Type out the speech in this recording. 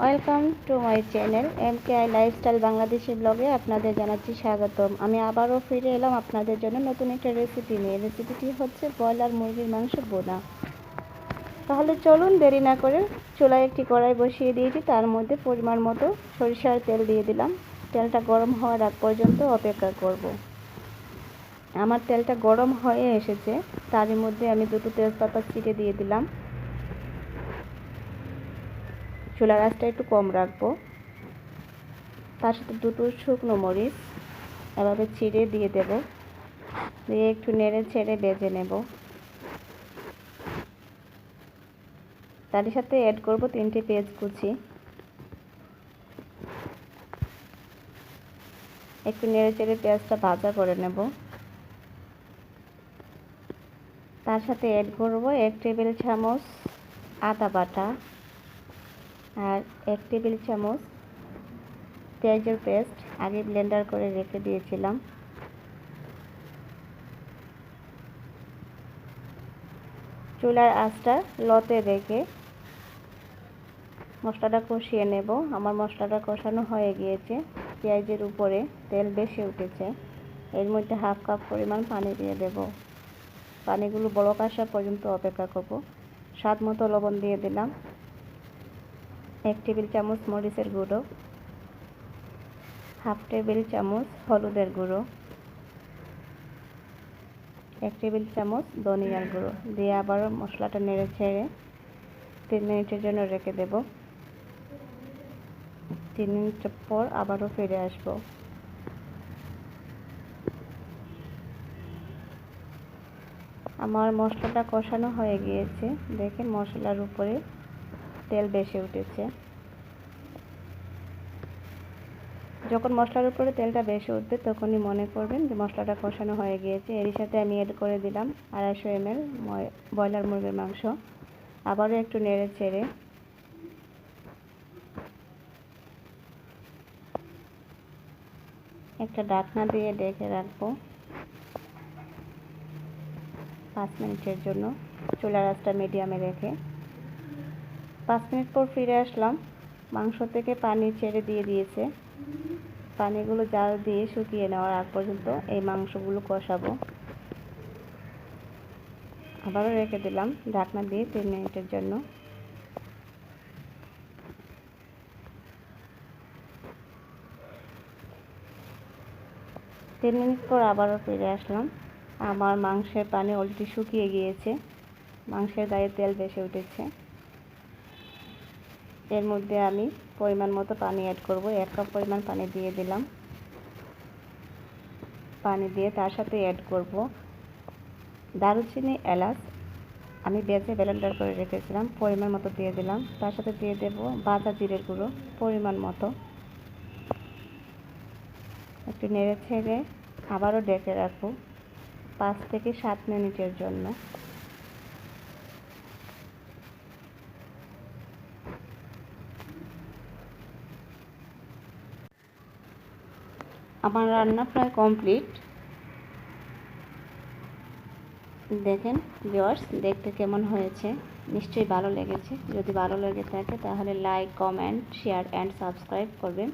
Welcome to my channel MKI lifestyle Bangladeshi ব্লগে আপনাদের জানাচ্ছি স্বাগতম। আমি আবারও ফিরে এলাম আপনাদের জন্য নতুন একটা রেসিপি নিয়ে। রেসিপিটি হচ্ছে ব্রয়লার মুরগির মাংস বোনা। তাহলে চলুন দেরি না করে চুলায় একটি কড়াই বসিয়ে দিয়েছি, তার মধ্যে পরিমাণ মতো সরিষার তেল দিয়ে দিলাম। তেলটা গরম হওয়ার আগ পর্যন্ত অপেক্ষা করব। আমার তেলটা গরম হয়ে এসেছে, তারই মধ্যে আমি দুটো তেজপাতা ছিটে দিয়ে দিলাম। চুলার আঁচটা একটু কম রাখবো। তার সাথে দুটো শুকনো মরিচ এভাবে ছিঁড়ে দিয়ে দেব, দিয়ে একটু নেড়ে ছেড়ে ভেজে নেব। তার সাথে অ্যাড করব 3টে পেঁয়াজ কুচি। একটু নেড়ে চেড়ে পেঁয়াজটা ভাজা করে নেব। তার সাথে অ্যাড করব 1 টেবিল চামচ আদা বাটা আর 1 টেবিল চামচ পেঁয়াজের পেস্ট, আগে ব্লেন্ডার করে রেখে দিয়েছিলাম। চুলার আঁচটা লতে রেখে মশলাটা কষিয়ে নেব। আমার মশলাটা কষানো হয়ে গিয়েছে, পেঁয়াজের উপরে তেল বেশি উঠেছে। এর মধ্যে হাফ কাপ পরিমাণ পানি দিয়ে দেব। পানিগুলো বলক আসা পর্যন্ত অপেক্ষা করব। স্বাদ মতো লবণ দিয়ে দিলাম, 1 টেবিল চামচ মরিচের গুঁড়ো, হাফ টেবিল চামচ হলুদের গুঁড়ো, 1 টেবিল চামচ ধনিয়ার গুঁড়ো দিয়ে আবারও মশলাটা নেড়ে ছেড়ে 3 মিনিটের জন্য রেখে দেব। 3 মিনিট পর আবারও ফিরে আসব। আমার মশলাটা কষানো হয়ে গিয়েছে, দেখেন মশলার উপরে তেল বেশি উঠেছে। যখন মশলার উপরে তেলটা বেশি উঠবে তখনই মনে করবেন যে মশলাটা কষানো হয়ে গিয়েছে। এর সাথে আমি অ্যাড করে দিলাম 250 ml ব্রয়লার মুরগির মাংস। আবারও একটু নেড়ে ছেড়ে একটা ঢাকনা দিয়ে ঢেকে রাখবো 5 মিনিটের জন্য, চুলার আঁচটা মিডিয়ামে রেখে। 5 মিনিট পর ফিরে আসলাম। মাংস থেকে পানি ছেড়ে দিয়েছে। পানিগুলো জাল দিয়ে শুকিয়ে নেওয়ার আগ পর্যন্ত এই মাংসগুলো কষাবো। আবারও রেখে দিলাম ঢাকনা দিয়ে 3 মিনিটের জন্য। তিন মিনিট পর আবারও ফিরে আসলাম। আমার মাংসের পানি অলরেডি শুকিয়ে গিয়েছে, মাংসের গায়ে তেল বেশি উঠেছে। এর মধ্যে আমি পরিমাণ মতো পানি অ্যাড করব। 1 কাপ পরিমাণ পানি দিয়ে দিলাম। পানি দিয়ে তার সাথে অ্যাড করব দারুচিনি, এলাচ আমি বেজে ব্লেন্ডার করে রেখেছিলাম, পরিমাণ মতো দিয়ে দিলাম। তার সাথে দিয়ে দেব ভাজা জিরের গুঁড়ো পরিমাণ মতো। একটু নেড়ে ছেড়ে আবারও ঢেকে রাখবো 5 থেকে 7 মিনিটের জন্য। আমার রান্না প্রায় কমপ্লিট। দেখেন ভিউয়ার্স, দেখতে কেমন হয়েছে, নিশ্চয়ই ভালো লেগেছে। যদি ভালো লেগে থাকে তাহলে like, comment, share and subscribe করবেন।